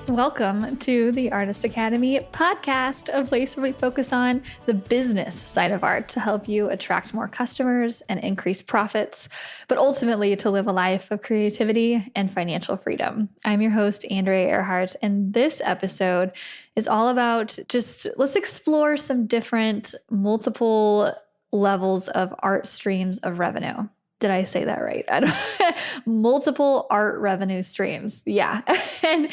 Welcome to the Artist Academy podcast, a place where we focus on the business side of art to help you attract more customers and increase profits, but ultimately to live a life of creativity and financial freedom. I'm your host, Andrea Earhart, and this episode is all about let's explore some different multiple levels of art streams of revenue. Did I say that right? Multiple art revenue streams. Yeah. And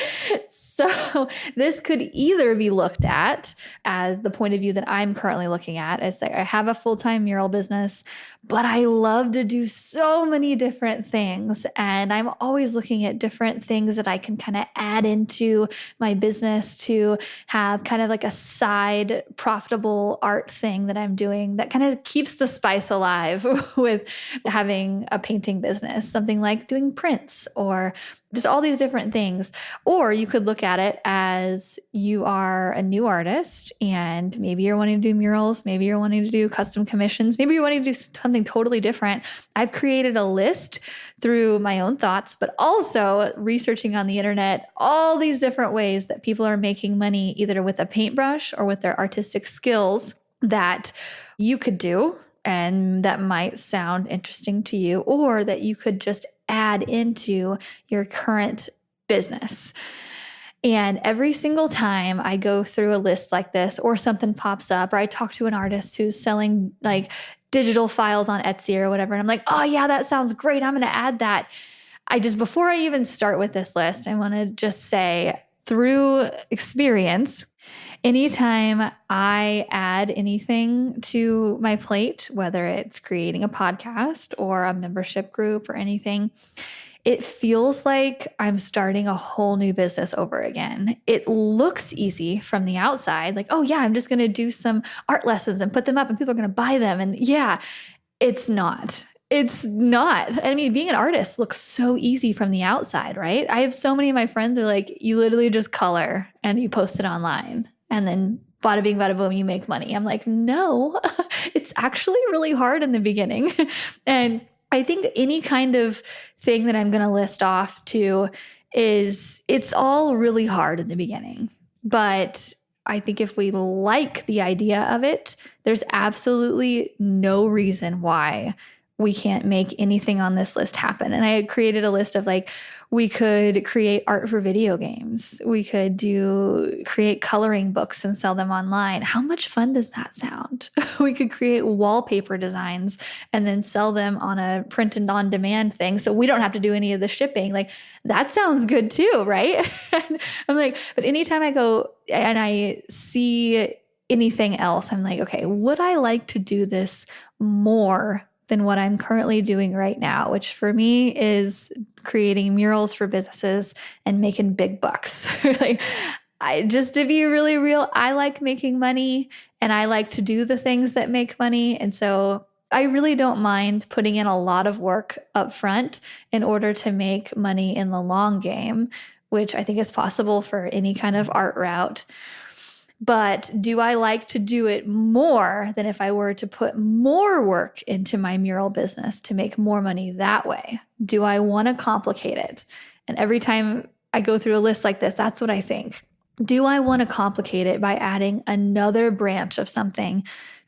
so this could either be looked at as the point of view that I'm currently looking at. It's like I have a full-time mural business, but I love to do so many different things. And I'm always looking at different things that I can kind of add into my business to have kind of like a side profitable art thing that I'm doing that kind of keeps the spice alive with having a painting business, something like doing prints or just all these different things. Or you could look at it as you are a new artist and maybe you're wanting to do murals, maybe you're wanting to do custom commissions, maybe you're wanting to do something totally different. I've created a list through my own thoughts, but also researching on the internet, all these different ways that people are making money either with a paintbrush or with their artistic skills that you could do and that might sound interesting to you, or that you could just add into your current business. And every single time I go through a list like this, or something pops up, or I talk to an artist who's selling like digital files on Etsy or whatever, and I'm like, oh yeah, that sounds great, I'm going to add that. Before I even start with this list, I want to just say, through experience, anytime I add anything to my plate, whether it's creating a podcast or a membership group or anything, it feels like I'm starting a whole new business over again. It looks easy from the outside, like, oh yeah, I'm just going to do some art lessons and put them up and people are going to buy them. And yeah, it's not. It's not. I mean, being an artist looks so easy from the outside, right? I have so many of my friends are like, you literally just color and you post it online and then bada bing, bada boom, you make money. I'm like, no, it's actually really hard in the beginning. And I think any kind of thing that I'm going to list off to it's all really hard in the beginning. But I think if we like the idea of it, there's absolutely no reason why we can't make anything on this list happen. And I had created a list of like, we could create art for video games. We could create coloring books and sell them online. How much fun does that sound? We could create wallpaper designs and then sell them on a print and on demand thing. So we don't have to do any of the shipping. Like that sounds good too, right? And I'm like, but anytime I go and I see anything else, I'm like, okay, would I like to do this more than what I'm currently doing right now, which for me is creating murals for businesses and making big bucks. Just to be really real, I like making money and I like to do the things that make money. And so I really don't mind putting in a lot of work up front in order to make money in the long game, which I think is possible for any kind of art route. But do I like to do it more than if I were to put more work into my mural business to make more money that way? Do I want to complicate it? And every time I go through a list like this, that's what I think. Do I want to complicate it by adding another branch of something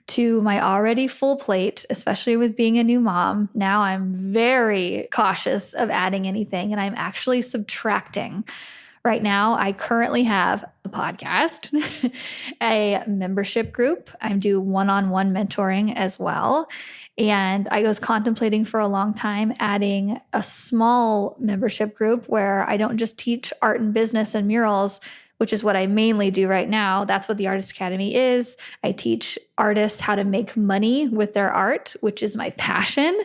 to my already full plate, especially with being a new mom? Now I'm very cautious of adding anything, and I'm actually subtracting. Right now, I currently have a podcast, a membership group. I do one-on-one mentoring as well. And I was contemplating for a long time adding a small membership group where I don't just teach art and business and murals, which is what I mainly do right now. That's what the Artist Academy is. I teach artists how to make money with their art, which is my passion.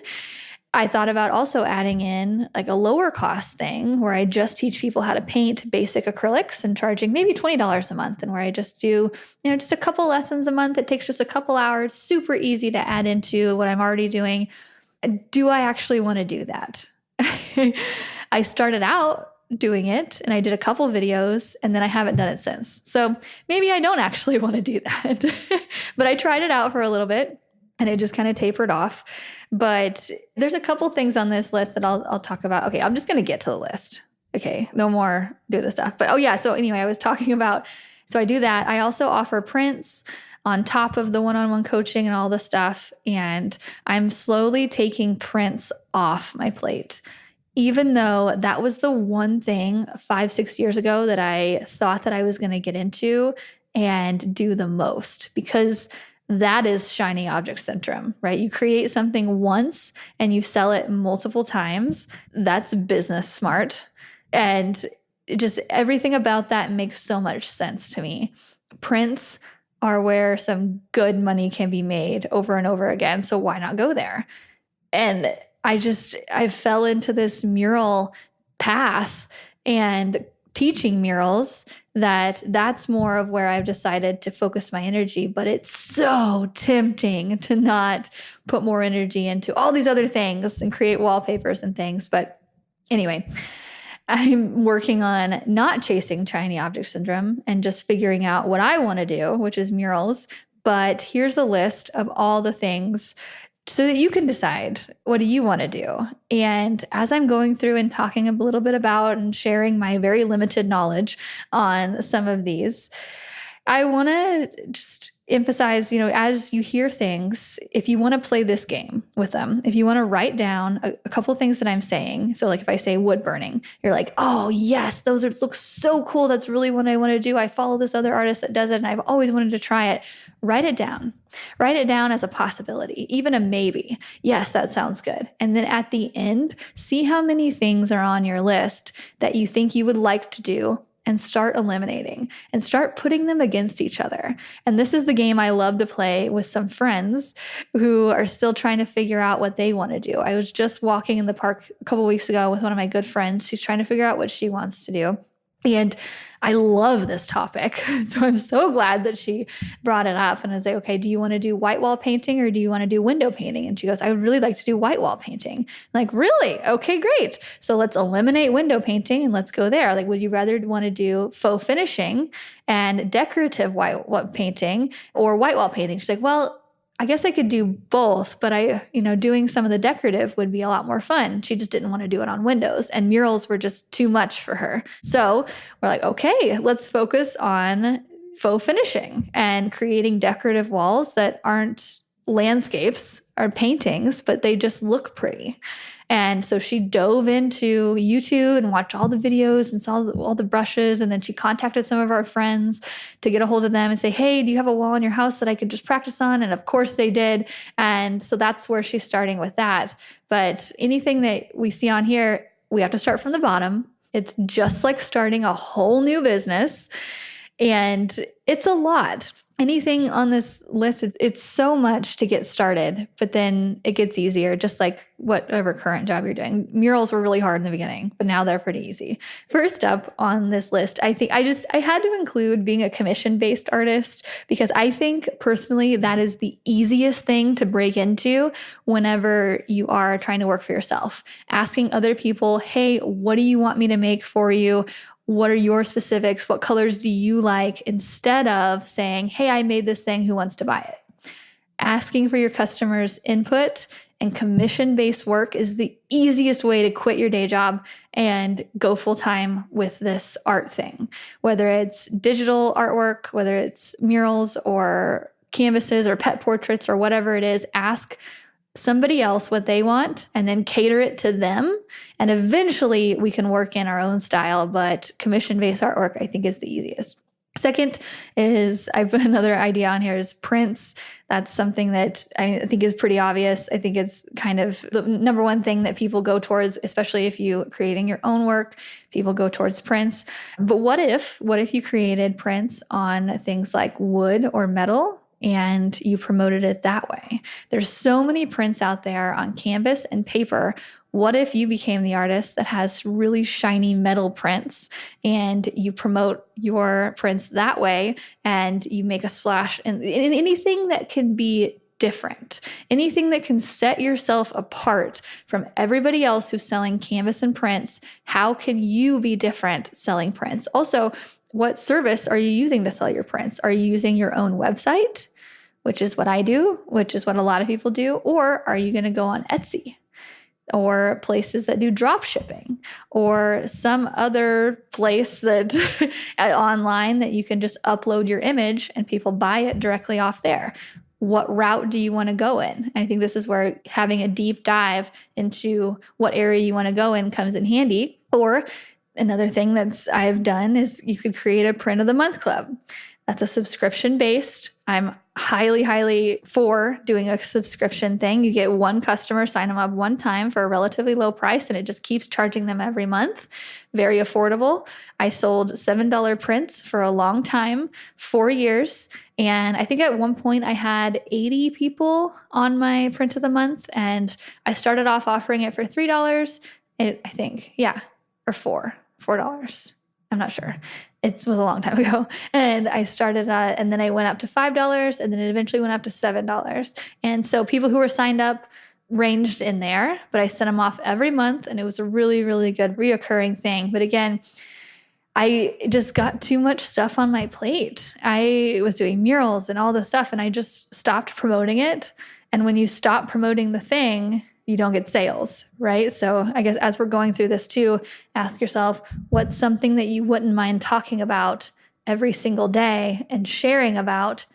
I thought about also adding in like a lower cost thing where I just teach people how to paint basic acrylics and charging maybe $20 a month, and where I just do, just a couple lessons a month. It takes just a couple hours, super easy to add into what I'm already doing. Do I actually want to do that? I started out doing it and I did a couple videos and then I haven't done it since. So maybe I don't actually want to do that, but I tried it out for a little bit. And it just kind of tapered off. But there's a couple things on this list that I'll talk about. Okay, I'm just going to get to the list. okay, no more do this stuff. But so anyway, I was talking about, so I do that. I also offer prints on top of the one-on-one coaching and all the stuff. And I'm slowly taking prints off my plate. Even though that was the one thing 5-6 years ago that I thought that I was going to get into and do the most, because that is shiny object syndrome, right? You create something once and you sell it multiple times. That's business smart. And just everything about that makes so much sense to me. Prints are where some good money can be made over and over again. So why not go there? And I fell into this mural path and teaching murals that's more of where I've decided to focus my energy. But it's so tempting to not put more energy into all these other things and create wallpapers and things. But anyway, I'm working on not chasing shiny object syndrome and just figuring out what I want to do, which is murals. But here's a list of all the things so that you can decide, what do you want to do? And as I'm going through and talking a little bit about and sharing my very limited knowledge on some of these, I want to just emphasize, as you hear things, if you want to play this game with them, if you want to write down a couple of things that I'm saying. So like if I say wood burning, you're like, oh yes, look so cool. That's really what I want to do. I follow this other artist that does it and I've always wanted to try it. Write it down. Write it down as a possibility, even a maybe. Yes, that sounds good. And then at the end, see how many things are on your list that you think you would like to do, and start eliminating and start putting them against each other. And this is the game I love to play with some friends who are still trying to figure out what they want to do. I was just walking in the park a couple weeks ago with one of my good friends. She's trying to figure out what she wants to do. And I love this topic. So I'm so glad that she brought it up. And I was like, okay, do you want to do white wall painting or do you want to do window painting? And she goes, I would really like to do white wall painting. I'm like, really? Okay, great. So let's eliminate window painting and let's go there. Like, would you rather want to do faux finishing and decorative white wall painting or white wall painting? She's like, well, I guess I could do both, but doing some of the decorative would be a lot more fun. She just didn't want to do it on windows, and murals were just too much for her. So we're like, okay, let's focus on faux finishing and creating decorative walls that aren't landscapes or paintings, but they just look pretty. And so she dove into YouTube and watched all the videos and saw all the brushes. And then she contacted some of our friends to get a hold of them and say, hey, do you have a wall in your house that I could just practice on? And of course they did. And so that's where she's starting with that. But anything that we see on here, we have to start from the bottom. It's just like starting a whole new business. And it's a lot. Anything on this list, it's so much to get started, but then it gets easier, just like whatever current job you're doing. Murals were really hard in the beginning, but now they're pretty easy. First up on this list, I think I had to include being a commission-based artist, because I think personally that is the easiest thing to break into whenever you are trying to work for yourself. Asking other people, hey, what do you want me to make for you? What are your specifics? What colors do you like? Instead of saying, hey, I made this thing, who wants to buy it? Asking for your customers' input and commission-based work is the easiest way to quit your day job and go full-time with this art thing. Whether it's digital artwork, whether it's murals or canvases or pet portraits or whatever it is, ask somebody else what they want and then cater it to them. And eventually we can work in our own style, but commission-based artwork I think is the easiest. Second is, I put another idea on here, is prints. That's something that I think is pretty obvious. I think it's kind of the number one thing that people go towards, especially if you're creating your own work, people go towards prints. But what if you created prints on things like wood or metal and you promoted it that way? There's so many prints out there on canvas and paper. What if you became the artist that has really shiny metal prints and you promote your prints that way and you make a splash and anything that can be different, anything that can set yourself apart from everybody else who's selling canvas and prints? How can you be different selling prints? Also, what service are you using to sell your prints? Are you using your own website, which is what I do, which is what a lot of people do? Or are you going to go on Etsy? or places that do drop shipping, or some other place that online that you can just upload your image and people buy it directly off there. What route do you want to go in? I think this is where having a deep dive into what area you want to go in comes in handy. Or another thing I've done is you could create a print of the month club. That's a subscription based. I'm highly, highly for doing a subscription thing. You get one customer, sign them up one time for a relatively low price, and it just keeps charging them every month. Very affordable. I sold $7 prints for a long time, 4 years. And I think at one point I had 80 people on my print of the month, and I started off offering it for $3. Or $4. I'm not sure. It was a long time ago. And I started, and then I went up to $5, and then it eventually went up to $7. And so people who were signed up ranged in there, but I sent them off every month, and it was a really, really good reoccurring thing. But again, I just got too much stuff on my plate. I was doing murals and all this stuff, and I just stopped promoting it. And when you stop promoting the thing, you don't get sales, right? So I guess as we're going through this too, ask yourself, what's something that you wouldn't mind talking about every single day and sharing about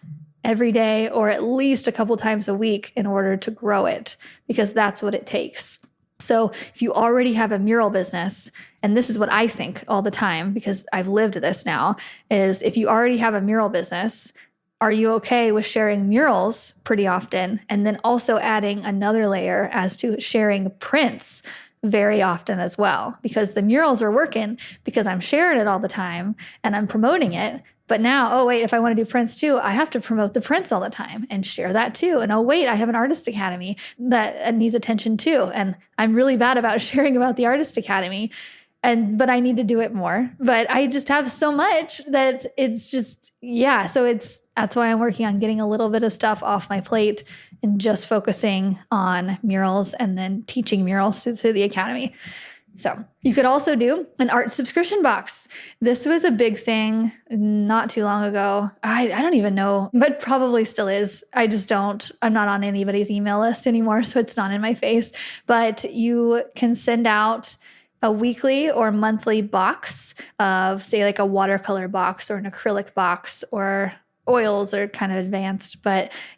every day, or at least a couple times a week, in order to grow it, because that's what it takes. So if you already have a mural business, and this is what I think all the time because I've lived this now, is if you already have a mural business, are you okay with sharing murals pretty often, and then also adding another layer as to sharing prints very often as well? Because the murals are working because I'm sharing it all the time and I'm promoting it. But now, if I want to do prints too, I have to promote the prints all the time and share that too. And I have an artist academy that needs attention too. And I'm really bad about sharing about the artist academy. But I need to do it more. But I just have so much that it's just, so that's why I'm working on getting a little bit of stuff off my plate and just focusing on murals and then teaching murals through the academy. So you could also do an art subscription box. This was a big thing not too long ago. I don't even know, but probably still is. I'm not on anybody's email list anymore, so it's not in my face. But you can send out a weekly or monthly box of, say, like a watercolor box or an acrylic box, or oils are kind of advanced,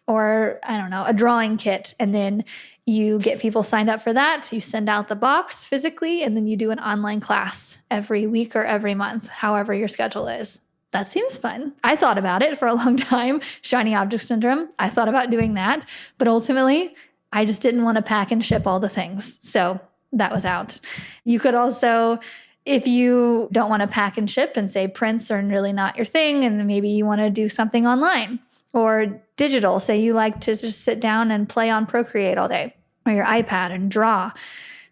or I don't know, a drawing kit. And then you get people signed up for that. You send out the box physically, and then you do an online class every week or every month, however your schedule is. That seems fun. I thought about it for a long time. Shiny object syndrome. I thought about doing that, but ultimately I just didn't want to pack and ship all the things. So that was out. You could also, if you don't want to pack and ship and say prints are really not your thing, and maybe you want to do something online or digital, say you like to just sit down and play on Procreate all day or your iPad and draw.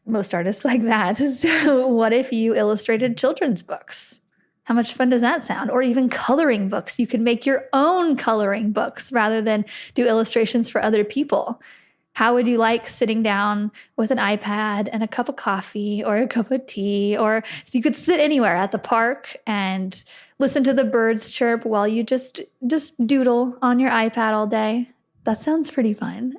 Most artists like that. So what if you illustrated children's books? How much fun does that sound? Or even coloring books. You can make your own coloring books rather than do illustrations for other people. How would you like sitting down with an iPad and a cup of coffee or a cup of tea? Or so you could sit anywhere at the park and listen to the birds chirp while you just doodle on your iPad all day. That sounds pretty fun.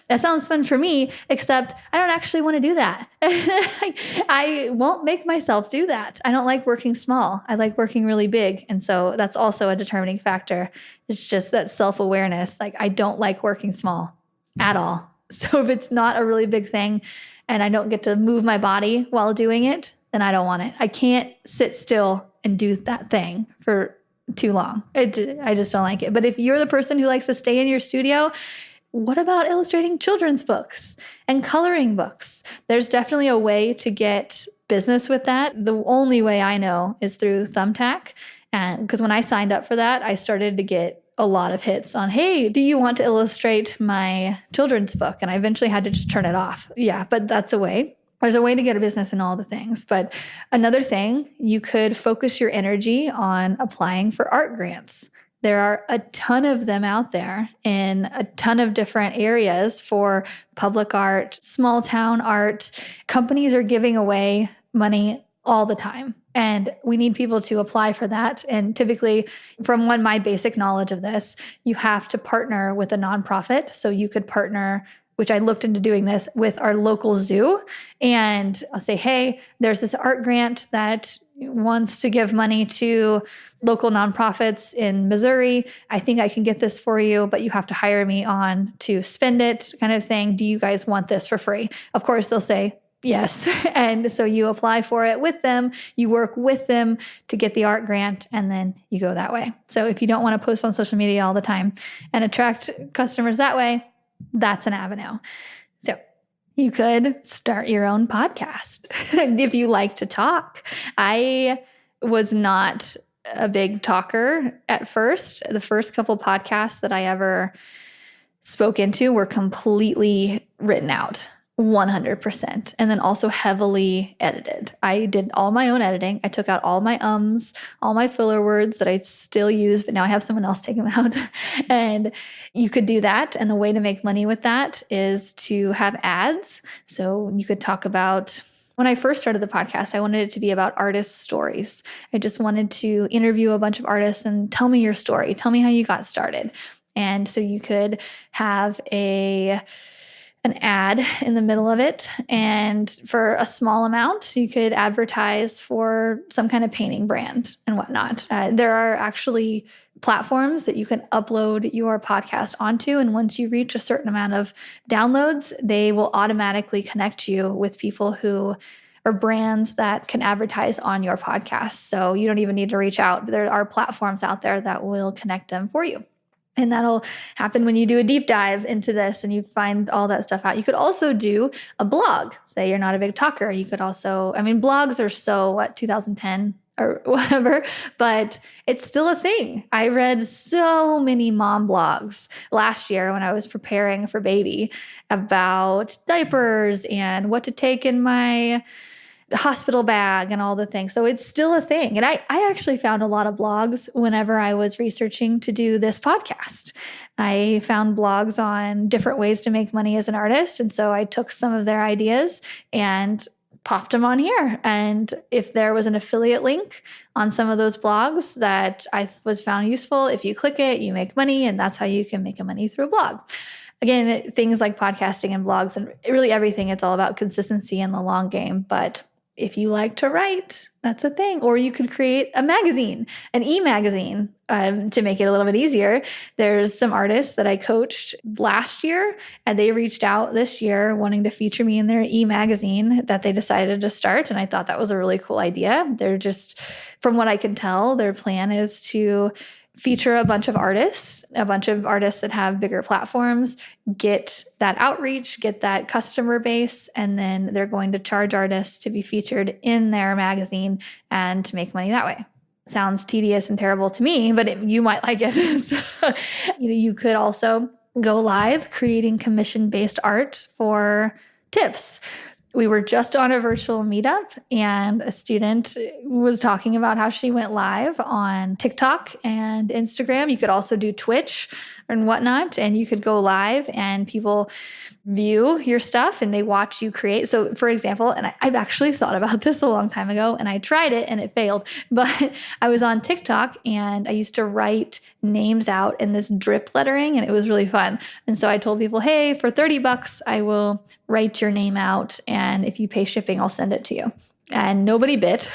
That sounds fun for me, except I don't actually want to do that. I won't make myself do that. I don't like working small. I like working really big. And so that's also a determining factor. It's just that self-awareness. Like, I don't like working small at all. So if it's not a really big thing and I don't get to move my body while doing it, then I don't want it. I can't sit still and do that thing for too long. I just don't like it. But if you're the person who likes to stay in your studio, what about illustrating children's books and coloring books? There's definitely a way to get business with that. The only way I know is through Thumbtack. And because when I signed up for that, I started to get a lot of hits on, hey, do you want to illustrate my children's book? And I eventually had to just turn it off. Yeah, but that's a way. There's a way to get a business in all the things. But another thing, you could focus your energy on applying for art grants. There are a ton of them out there in a ton of different areas for public art, small town art. Companies are giving away money all the time. And we need people to apply for that. And typically, from my basic knowledge of this, you have to partner with a nonprofit. So you could partner which I looked into doing this with our local zoo. And I'll say, hey, there's this art grant that wants to give money to local nonprofits in Missouri. I think I can get this for you, but you have to hire me on to spend it, kind of thing. Do you guys want this for free? Of course, they'll say, yes. And so you apply for it with them, you work with them to get the art grant, and then you go that way. So if you don't want to post on social media all the time and attract customers that way, that's an avenue. So you could start your own podcast if you like to talk. I was not a big talker at first. The first couple podcasts that I ever spoke into were completely written out. 100%. And then also heavily edited. I did all my own editing. I took out all my ums, all my filler words that I still use, but now I have someone else take them out. And you could do that. And the way to make money with that is to have ads. So you could talk about, when I first started the podcast, I wanted it to be about artist stories. I just wanted to interview a bunch of artists and tell me your story. Tell me how you got started. And so you could have an ad in the middle of it. And for a small amount, you could advertise for some kind of painting brand and whatnot. There are actually platforms that you can upload your podcast onto. And once you reach a certain amount of downloads, they will automatically connect you with people who or brands that can advertise on your podcast. So you don't even need to reach out. There are platforms out there that will connect them for you. And that'll happen when you do a deep dive into this and you find all that stuff out. You could also do a blog. Say you're not a big talker. You could also, blogs are so, 2010 or whatever, but it's still a thing. I read so many mom blogs last year when I was preparing for baby about diapers and what to take in my hospital bag and all the things. So it's still a thing. And I actually found a lot of blogs whenever I was researching to do this podcast. I found blogs on different ways to make money as an artist. And so I took some of their ideas and popped them on here. And if there was an affiliate link on some of those blogs that I was found useful, if you click it, you make money, and that's how you can make money through a blog. Again, things like podcasting and blogs and really everything, it's all about consistency in the long game. But if you like to write, that's a thing. Or you could create a magazine, an e-magazine, to make it a little bit easier. There's some artists that I coached last year, and they reached out this year wanting to feature me in their e-magazine that they decided to start. And I thought that was a really cool idea. They're just, from what I can tell, their plan is to feature a bunch of artists that have bigger platforms, get that outreach, get that customer base, and then they're going to charge artists to be featured in their magazine and to make money that way. Sounds tedious and terrible to me, but you might like it. So, you could also go live creating commission-based art for tips. We were just on a virtual meetup and a student was talking about how she went live on TikTok and Instagram. You could also do Twitch and whatnot, and you could go live and people view your stuff and they watch you create. So for example, and I've actually thought about this a long time ago and I tried it and it failed, but I was on TikTok and I used to write names out in this drip lettering and it was really fun. And so I told people, hey, for $30, I will write your name out. And if you pay shipping, I'll send it to you. And nobody bit.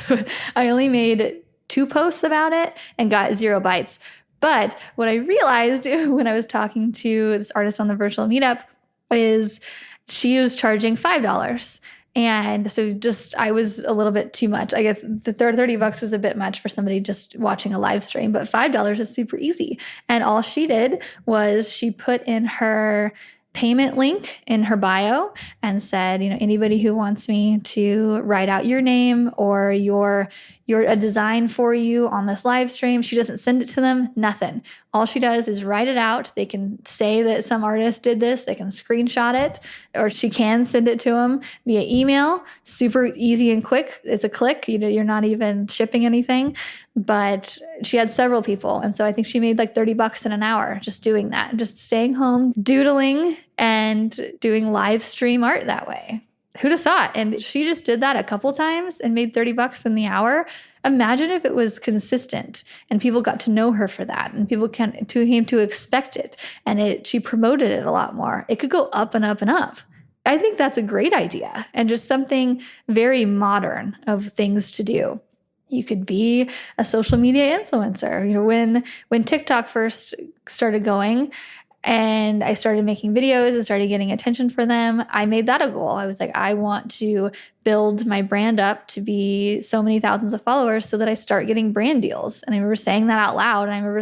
I only made 2 posts about it and got 0 bites. But what I realized when I was talking to this artist on the virtual meetup is she was charging $5. And so I was a little bit too much. I guess the $30 is a bit much for somebody just watching a live stream, but $5 is super easy. And all she did was she put in her payment link in her bio and said, anybody who wants me to write out your name or a design for you on this live stream. She doesn't send it to them, nothing. All she does is write it out. They can say that some artist did this. They can screenshot it, or she can send it to them via email. Super easy and quick. It's a click. You're not even shipping anything. But she had several people. And so I think she made like $30 in an hour just doing that, just staying home, doodling and doing live stream art that way. Who'd have thought? And she just did that a couple times and made $30 in the hour. Imagine if it was consistent and people got to know her for that and people came to expect it, and she promoted it a lot more. It could go up and up and up. I think that's a great idea and just something very modern of things to do. You could be a social media influencer. When TikTok first started going, and I started making videos and started getting attention for them, I made that a goal. I was like, I want to build my brand up to be so many thousands of followers so that I start getting brand deals. And I remember saying that out loud. And I remember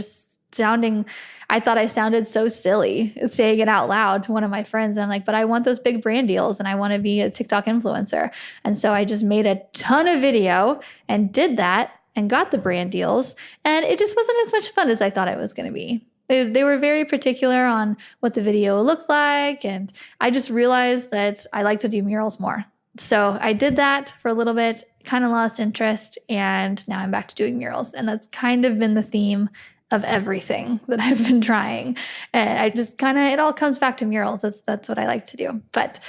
I thought I sounded so silly saying it out loud to one of my friends. And I'm like, but I want those big brand deals and I want to be a TikTok influencer. And so I just made a ton of video and did that and got the brand deals. And it just wasn't as much fun as I thought it was going to be. They were very particular on what the video looked like. And I just realized that I like to do murals more. So I did that for a little bit, kind of lost interest. And now I'm back to doing murals. And that's kind of been the theme of everything that I've been trying. And I just it all comes back to murals. That's what I like to do. But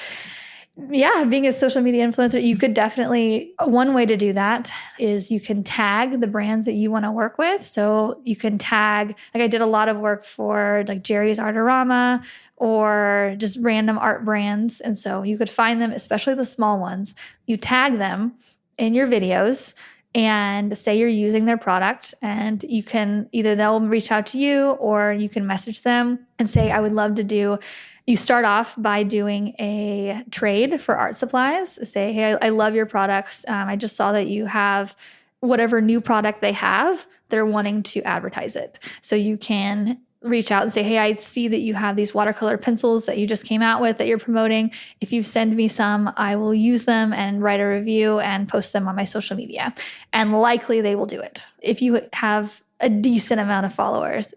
yeah, being a social media influencer, you could definitely, one way to do that is you can tag the brands that you want to work with. So you can tag, like I did a lot of work for like Jerry's Artorama or just random art brands. And so you could find them, especially the small ones. You tag them in your videos and say you're using their product, and you can they'll reach out to you or you can message them and say, I would love to do. You start off by doing a trade for art supplies. Say, hey, I love your products. I just saw that you have whatever new product they have. They're wanting to advertise it. So you can reach out and say, hey, I see that you have these watercolor pencils that you just came out with that you're promoting. If you send me some, I will use them and write a review and post them on my social media. And likely they will do it. If you have a decent amount of followers,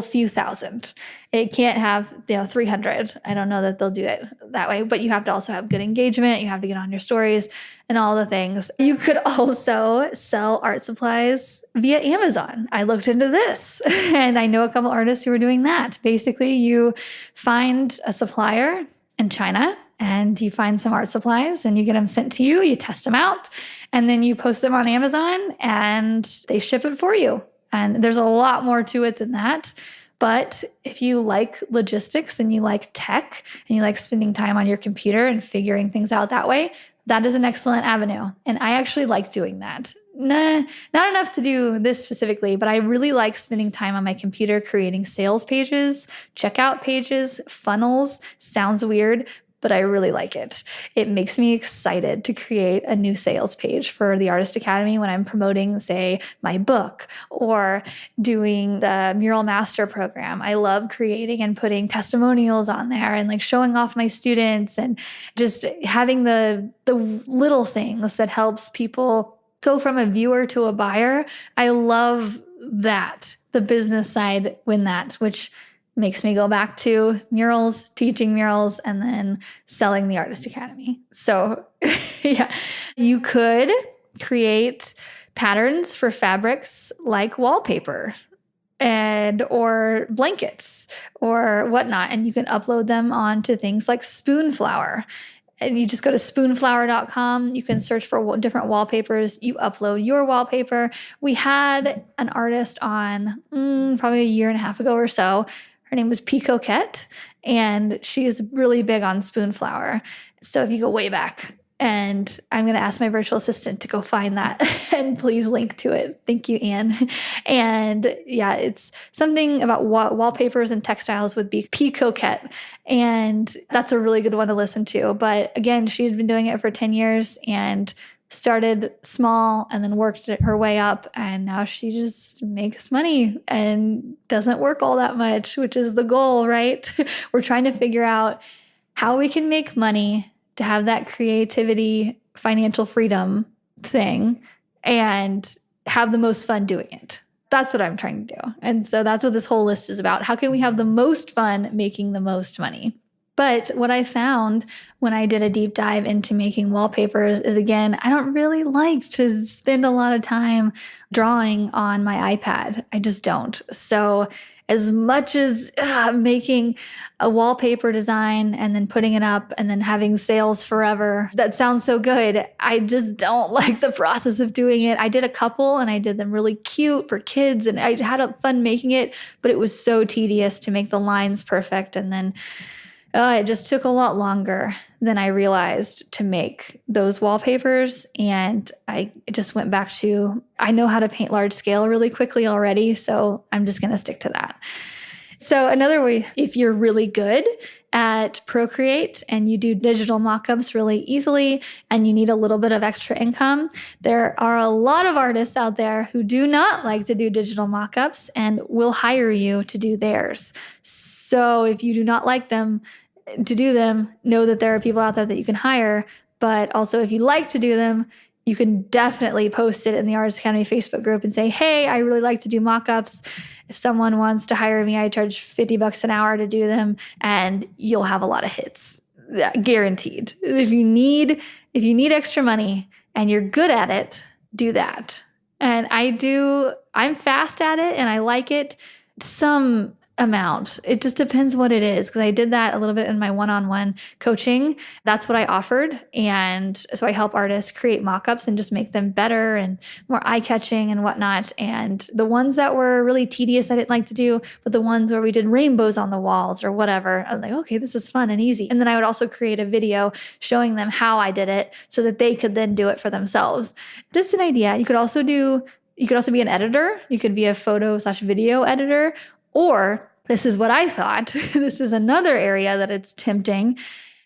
few thousand. It can't have 300. I don't know that they'll do it that way, but you have to also have good engagement. You have to get on your stories and all the things. You could also sell art supplies via Amazon. I looked into this and I know a couple artists who are doing that. Basically, you find a supplier in China and you find some art supplies and you get them sent to you, you test them out, and then you post them on Amazon and they ship it for you. And there's a lot more to it than that. But if you like logistics and you like tech and you like spending time on your computer and figuring things out that way, that is an excellent avenue. And I actually like doing that. Not enough to do this specifically, but I really like spending time on my computer creating sales pages, checkout pages, funnels. Sounds weird, but I really like it. It makes me excited to create a new sales page for the Artist Academy when I'm promoting, say, my book or doing the Mural Master program. I love creating and putting testimonials on there and like showing off my students and just having the little things that helps people go from a viewer to a buyer. I love that, the business side when which makes me go back to murals, teaching murals, and then selling the Artist Academy. So yeah, you could create patterns for fabrics like wallpaper or blankets or whatnot, and you can upload them onto things like Spoonflower. And you just go to spoonflower.com. You can search for different wallpapers. You upload your wallpaper. We had an artist on probably a year and a half ago or so. Her name was P. Coquette, and she is really big on Spoonflower. So if you go way back, and I'm going to ask my virtual assistant to go find that and please link to it. Thank you, Anne. And yeah, it's something about wallpapers and textiles with P. Coquette. And that's a really good one to listen to. But again, she had been doing it for 10 years and started small and then worked her way up, and now she just makes money and doesn't work all that much, which is the goal, right? We're trying to figure out how we can make money to have that creativity, financial freedom thing and have the most fun doing it. That's what I'm trying to do. And so that's what this whole list is about. How can we have the most fun making the most money? But what I found when I did a deep dive into making wallpapers is, again, I don't really like to spend a lot of time drawing on my iPad. I just don't. So as much as making a wallpaper design and then putting it up and then having sales forever, that sounds so good. I just don't like the process of doing it. I did a couple and I did them really cute for kids and I had fun making it, but it was so tedious to make the lines perfect. And then it just took a lot longer than I realized to make those wallpapers. And I just went back to, I know how to paint large scale really quickly already, so I'm just going to stick to that. So another way, if you're really good at Procreate and you do digital mockups really easily and you need a little bit of extra income, there are a lot of artists out there who do not like to do digital mockups and will hire you to do theirs. So if you do not like them, to do them, know that there are people out there that you can hire. But also, if you like to do them, you can definitely post it in the Artist Academy Facebook group and say, hey, I really like to do mock-ups. If someone wants to hire me, I charge $50 an hour to do them, and you'll have a lot of hits. Guaranteed. If you need extra money and you're good at it, do that. And I'm fast at it and I like it. Some amount. It just depends what it is, because I did that a little bit in my one-on-one coaching. That's what I offered. And so I help artists create mock-ups and just make them better and more eye-catching and whatnot. And the ones that were really tedious, I didn't like to do, but the ones where we did rainbows on the walls or whatever, I was like, okay, this is fun and easy. And then I would also create a video showing them how I did it so that they could then do it for themselves. Just an idea. You could also be an editor. You could be a photo/video editor. Or, this is what I thought, this is another area that it's tempting.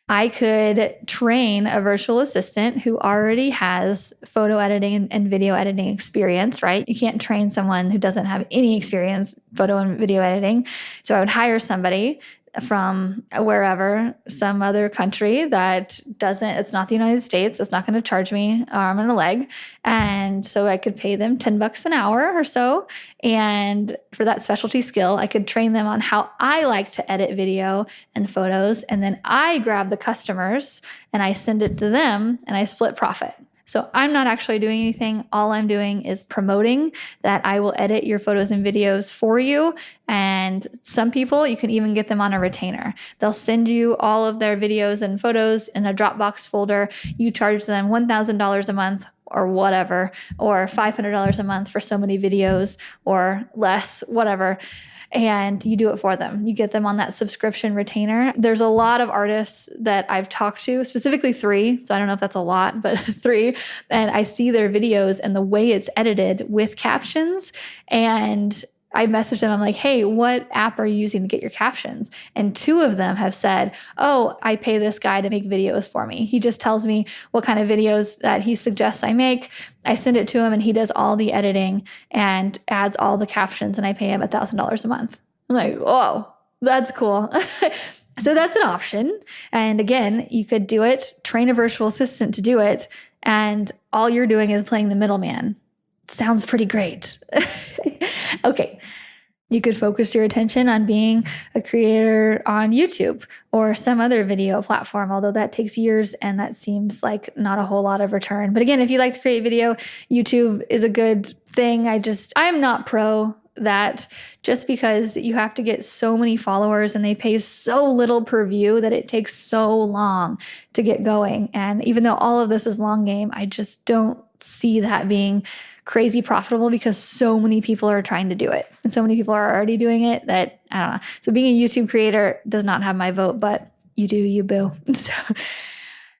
I could train a virtual assistant who already has photo editing and video editing experience, right? You can't train someone who doesn't have any experience photo and video editing. So I would hire somebody from wherever, some other country that it's not the United States, it's not going to charge me arm and a leg. And so I could pay them $10 an hour or so. And for that specialty skill, I could train them on how I like to edit video and photos. And then I grab the customers and I send it to them and I split profit. So I'm not actually doing anything. All I'm doing is promoting that I will edit your photos and videos for you. And some people, you can even get them on a retainer. They'll send you all of their videos and photos in a Dropbox folder. You charge them $1,000 a month or whatever, or $500 a month for so many videos or less, whatever. And you do it for them. You get them on that subscription retainer. There's a lot of artists that I've talked to, specifically 3. So I don't know if that's a lot, but 3. And I see their videos and the way it's edited with captions. And I messaged them. I'm like, hey, what app are you using to get your captions? And 2 of them have said, oh, I pay this guy to make videos for me. He just tells me what kind of videos that he suggests I make. I send it to him and he does all the editing and adds all the captions and I pay him $1,000 a month. I'm like, whoa, that's cool. So that's an option. And again, you could do it, train a virtual assistant to do it, and all you're doing is playing the middleman. Sounds pretty great. Okay. You could focus your attention on being a creator on YouTube or some other video platform, although that takes years and that seems like not a whole lot of return. But again, if you like to create video, YouTube is a good thing. I'm not pro that, just because you have to get so many followers and they pay so little per view that it takes so long to get going. And even though all of this is long game, I just don't see that being crazy profitable because so many people are trying to do it. And so many people are already doing it that, I don't know. So being a YouTube creator does not have my vote, but you do, you boo. So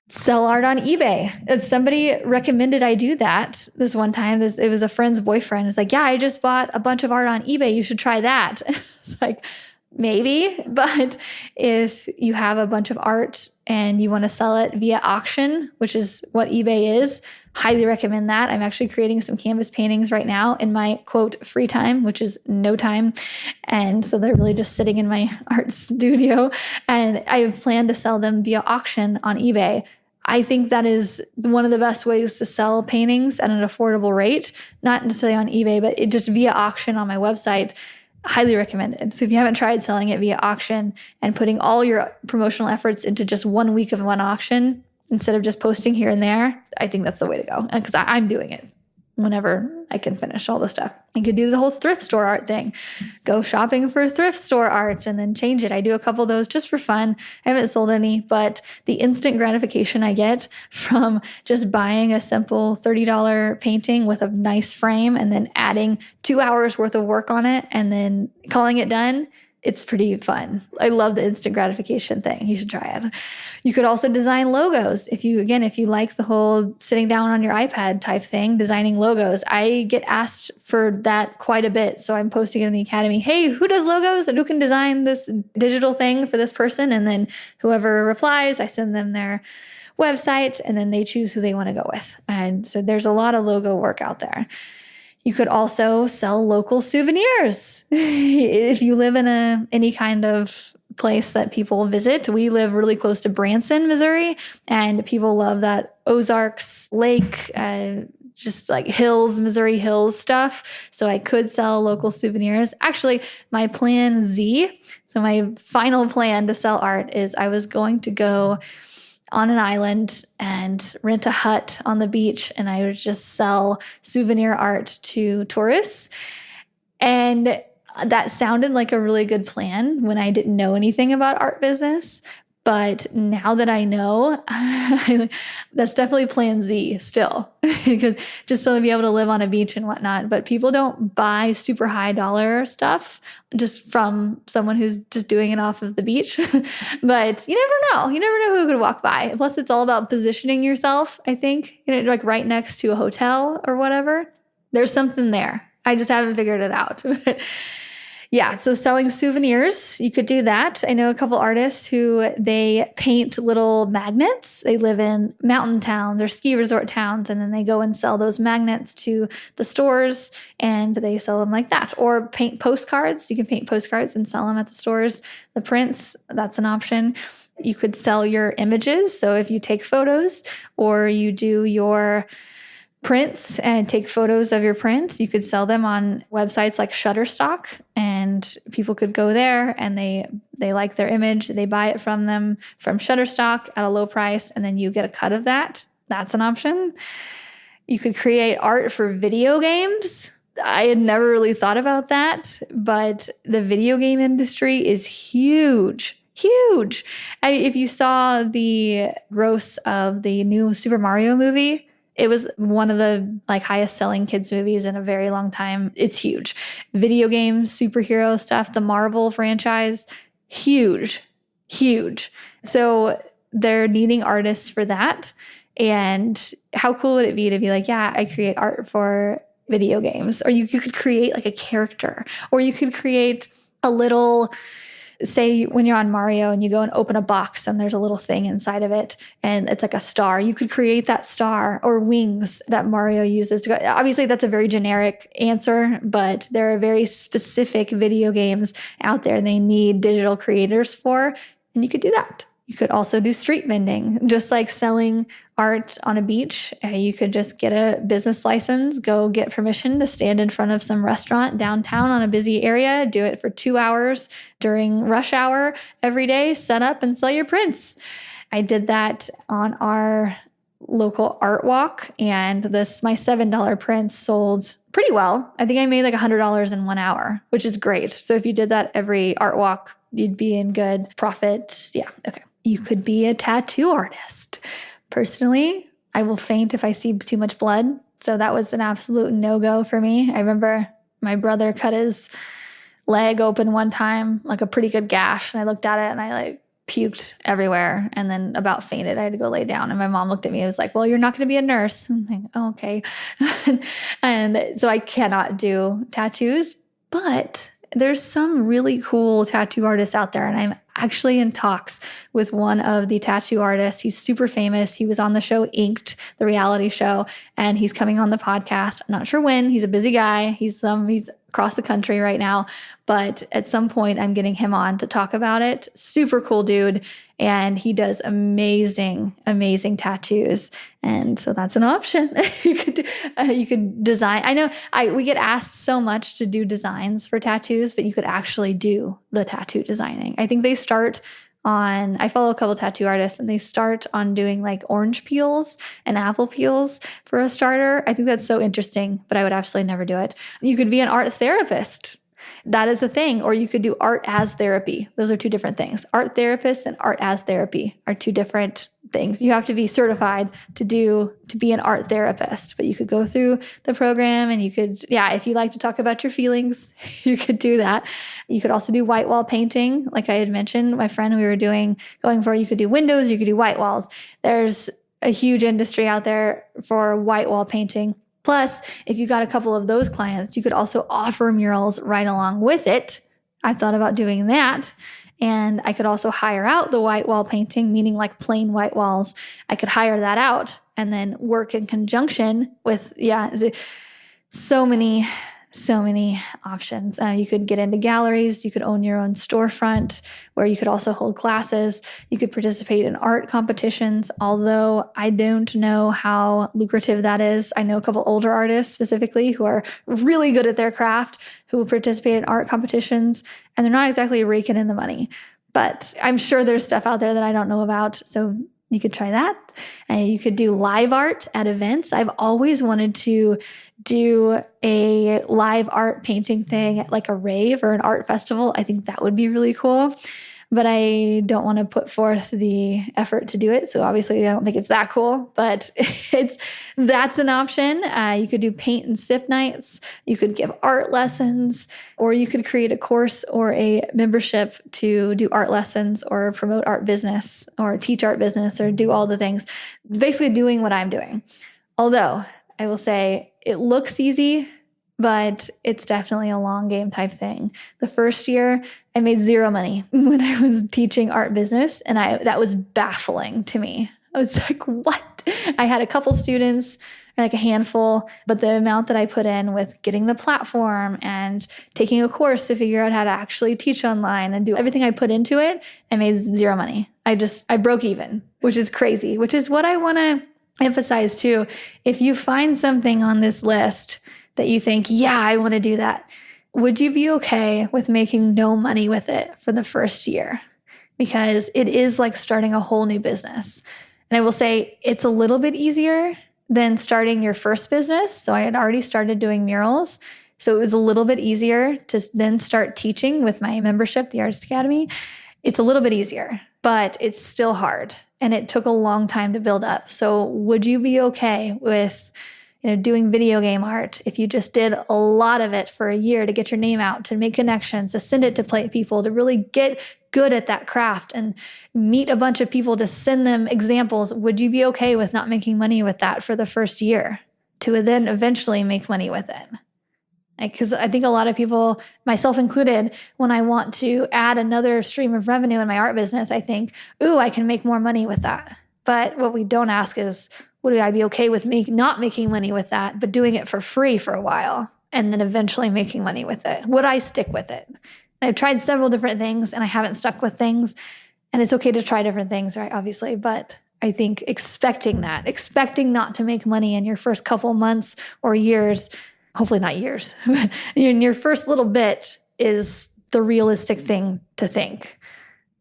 sell art on eBay. And somebody recommended I do that this one time. It was a friend's boyfriend. It's like, yeah, I just bought a bunch of art on eBay. You should try that. It's like, maybe, but if you have a bunch of art and you want to sell it via auction, which is what eBay is, highly recommend that. I'm actually creating some canvas paintings right now in my quote free time, which is no time. And so they're really just sitting in my art studio, and I have planned to sell them via auction on eBay. I think that is one of the best ways to sell paintings at an affordable rate, not necessarily on eBay, but just via auction on my website. Highly recommended. So if you haven't tried selling it via auction and putting all your promotional efforts into just 1 week of one auction instead of just posting here and there, I think that's the way to go. Because I'm doing it whenever I can finish all the stuff. You could do the whole thrift store art thing. Go shopping for thrift store art and then change it. I do a couple of those just for fun. I haven't sold any, but the instant gratification I get from just buying a simple $30 painting with a nice frame and then adding 2 hours worth of work on it and then calling it done, it's pretty fun. I love the instant gratification thing. You should try it. You could also design logos. If you like the whole sitting down on your iPad type thing, designing logos, I get asked for that quite a bit. So I'm posting in the academy, hey, who does logos and who can design this digital thing for this person? And then whoever replies, I send them their website and then they choose who they want to go with. And so there's a lot of logo work out there. You could also sell local souvenirs. If you live in any kind of place that people visit, we live really close to Branson, Missouri, and people love that Ozarks Lake, just like hills, Missouri hills stuff. So I could sell local souvenirs. Actually, my plan Z, so my final plan to sell art is I was going to go on an island and rent a hut on the beach, and I would just sell souvenir art to tourists. And that sounded like a really good plan when I didn't know anything about art business. But now that I know, that's definitely plan Z still, because just to be able to live on a beach and whatnot. But people don't buy super high dollar stuff just from someone who's just doing it off of the beach. But you never know. You never know who could walk by. Plus, it's all about positioning yourself, I think, like right next to a hotel or whatever. There's something there. I just haven't figured it out. Yeah, so selling souvenirs, you could do that. I know a couple artists who they paint little magnets. They live in mountain towns or ski resort towns, and then they go and sell those magnets to the stores, and they sell them like that. Or paint postcards. You can paint postcards and sell them at the stores. The prints, that's an option. You could sell your images. So if you take photos or you do your prints and take photos of your prints, you could sell them on websites like Shutterstock, and people could go there and they like their image, they buy it from them from Shutterstock at a low price, and then you get a cut of that. That's an option. You could create art for video games. I had never really thought about that, but the video game industry is huge. Huge. If you saw the gross of the new Super Mario movie, it was one of the highest selling kids movies in a very long time. It's huge. Video games, superhero stuff, the Marvel franchise, huge, huge. So they're needing artists for that. And how cool would it be to be like, yeah, I create art for video games. Or you could create like a character, or you could create a little, say when you're on Mario and you go and open a box and there's a little thing inside of it and it's like a star. You could create that star or wings that Mario uses to go. Obviously, that's a very generic answer, but there are very specific video games out there and they need digital creators for, and you could do that. You could also do street vending, just like selling art on a beach. You could just get a business license, go get permission to stand in front of some restaurant downtown on a busy area, do it for 2 hours during rush hour every day, set up and sell your prints. I did that on our local art walk, and my $7 prints sold pretty well. I think I made like $100 in 1 hour, which is great. So if you did that every art walk, you'd be in good profit. Yeah, okay. You could be a tattoo artist. Personally, I will faint if I see too much blood. So that was an absolute no-go for me. I remember my brother cut his leg open one time, like a pretty good gash. And I looked at it and I puked everywhere and then about fainted. I had to go lay down. And my mom looked at me and was like, well, you're not going to be a nurse. I'm like, oh, okay. And so I cannot do tattoos, but there's some really cool tattoo artists out there. And I'm actually in talks with one of the tattoo artists. He's super famous. He was on the show Inked, the reality show, and he's coming on the podcast. I'm not sure when. He's a busy guy. He's across the country right now. But at some point, I'm getting him on to talk about it. Super cool dude. And he does amazing, amazing tattoos. And so that's an option. You could design. I know we get asked so much to do designs for tattoos, but you could actually do the tattoo designing. I think they start on, I follow a couple tattoo artists and they start on doing like orange peels and apple peels for a starter. I think that's so interesting, but I would absolutely never do it. You could be an art therapist. That is a thing. Or you could do art as therapy. Those are two different things. Art therapist and art as therapy are two different things. You have to be certified to be an art therapist, but you could go through the program and you could, if you like to talk about your feelings, you could do that. You could also do white wall painting. Like I had mentioned, my friend, we were going for, you could do windows, you could do white walls. There's a huge industry out there for white wall painting. Plus, if you got a couple of those clients, you could also offer murals right along with it. I thought about doing that. And I could also hire out the white wall painting, meaning like plain white walls. I could hire that out and then work in conjunction with, so many options. You could get into galleries. You could own your own storefront where you could also hold classes. You could participate in art competitions, although I don't know how lucrative that is. I know a couple older artists specifically who are really good at their craft who will participate in art competitions, and they're not exactly raking in the money. But I'm sure there's stuff out there that I don't know about. So you could try that. And you could do live art at events. I've always wanted to do a live art painting thing at like a rave or an art festival. I think that would be really cool. But I don't want to put forth the effort to do it. So obviously I don't think it's that cool, but that's an option. You could do paint and sip nights. You could give art lessons, or you could create a course or a membership to do art lessons or promote art business or teach art business or do all the things. Basically doing what I'm doing. Although I will say it looks easy, but it's definitely a long game type thing. The first year, I made zero money when I was teaching art business, and that was baffling to me. I was like, what? I had a couple students, like a handful, but the amount that I put in with getting the platform and taking a course to figure out how to actually teach online and do everything I put into it, I made zero money. I broke even, which is crazy, which is what I want to emphasize too. If you find something on this list that you think, I want to do that, would you be okay with making no money with it for the first year? Because it is like starting a whole new business. And I will say it's a little bit easier than starting your first business. So I had already started doing murals. So it was a little bit easier to then start teaching with my membership, the Artist Academy. It's a little bit easier, but it's still hard. And it took a long time to build up. So would you be okay with doing video game art, if you just did a lot of it for a year to get your name out, to make connections, to send it to people, to really get good at that craft and meet a bunch of people to send them examples, would you be okay with not making money with that for the first year to then eventually make money with it? Because I think a lot of people, myself included, when I want to add another stream of revenue in my art business, I think, I can make more money with that. But what we don't ask is, would I be okay with not making money with that, but doing it for free for a while and then eventually making money with it? Would I stick with it? And I've tried several different things and I haven't stuck with things. And it's okay to try different things, right? Obviously. But I think expecting not to make money in your first couple months or years, hopefully not years, in your first little bit is the realistic thing to think.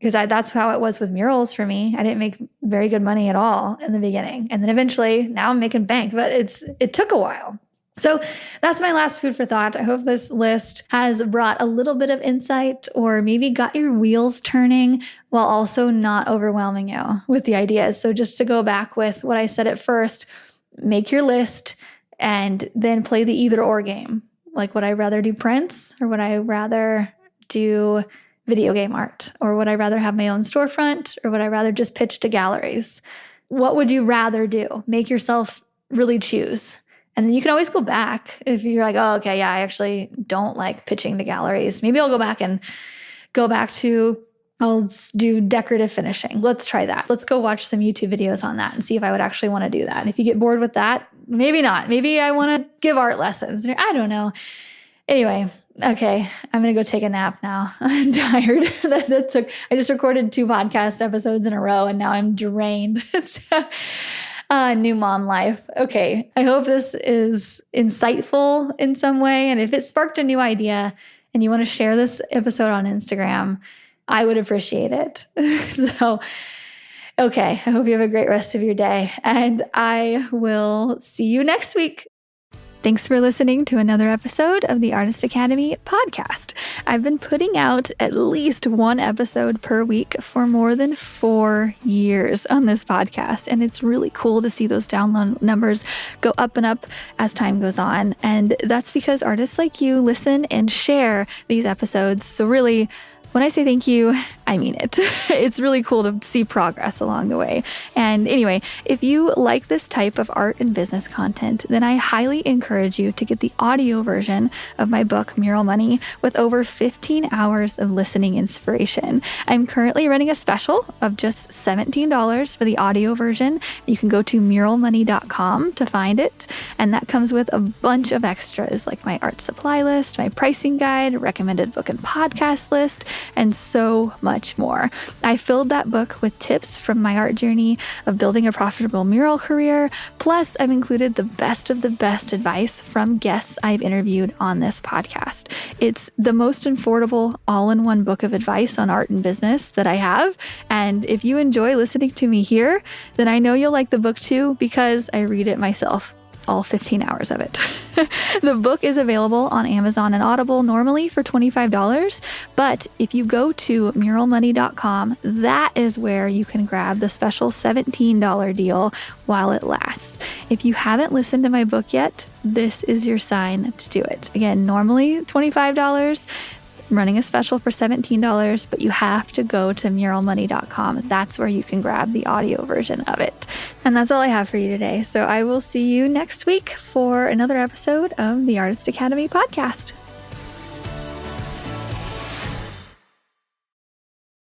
Because that's how it was with murals for me. I didn't make very good money at all in the beginning. And then eventually, now I'm making bank, but it took a while. So that's my last food for thought. I hope this list has brought a little bit of insight or maybe got your wheels turning while also not overwhelming you with the ideas. So just to go back with what I said at first, make your list and then play the either or game. Like, would I rather do prints or would I rather do video game art? Or would I rather have my own storefront? Or would I rather just pitch to galleries? What would you rather do? Make yourself really choose. And then you can always go back if you're like, I actually don't like pitching to galleries. Maybe I'll go back to, I'll do decorative finishing. Let's try that. Let's go watch some YouTube videos on that and see if I would actually want to do that. And if you get bored with that, maybe not. Maybe I want to give art lessons. I don't know. Anyway, Okay, I'm going to go take a nap now. I'm tired. I just recorded 2 podcast episodes in a row and now I'm drained. It's new mom life. Okay, I hope this is insightful in some way. And if it sparked a new idea and you want to share this episode on Instagram, I would appreciate it. So, okay, I hope you have a great rest of your day and I will see you next week. Thanks for listening to another episode of the Artist Academy podcast. I've been putting out at least 1 episode per week for more than 4 years on this podcast, and it's really cool to see those download numbers go up and up as time goes on. And that's because artists like you listen and share these episodes. So really, when I say thank you, I mean it. It's really cool to see progress along the way. And anyway, if you like this type of art and business content, then I highly encourage you to get the audio version of my book, Mural Money, with over 15 hours of listening inspiration. I'm currently running a special of just $17 for the audio version. You can go to muralmoney.com to find it. And that comes with a bunch of extras like my art supply list, my pricing guide, recommended book and podcast list, and so much more. I filled that book with tips from my art journey of building a profitable mural career. Plus, I've included the best of the best advice from guests I've interviewed on this podcast. It's the most affordable all-in-one book of advice on art and business that I have. And if you enjoy listening to me here, then I know you'll like the book too, because I read it myself. All 15 hours of it. The book is available on Amazon and Audible normally for $25, but if you go to muralmoney.com, that is where you can grab the special $17 deal while it lasts. If you haven't listened to my book yet, this is your sign to do it. Again, normally $25. I'm running a special for $17, but you have to go to muralmoney.com. That's where you can grab the audio version of it. And that's all I have for you today. So I will see you next week for another episode of the Artist Academy podcast.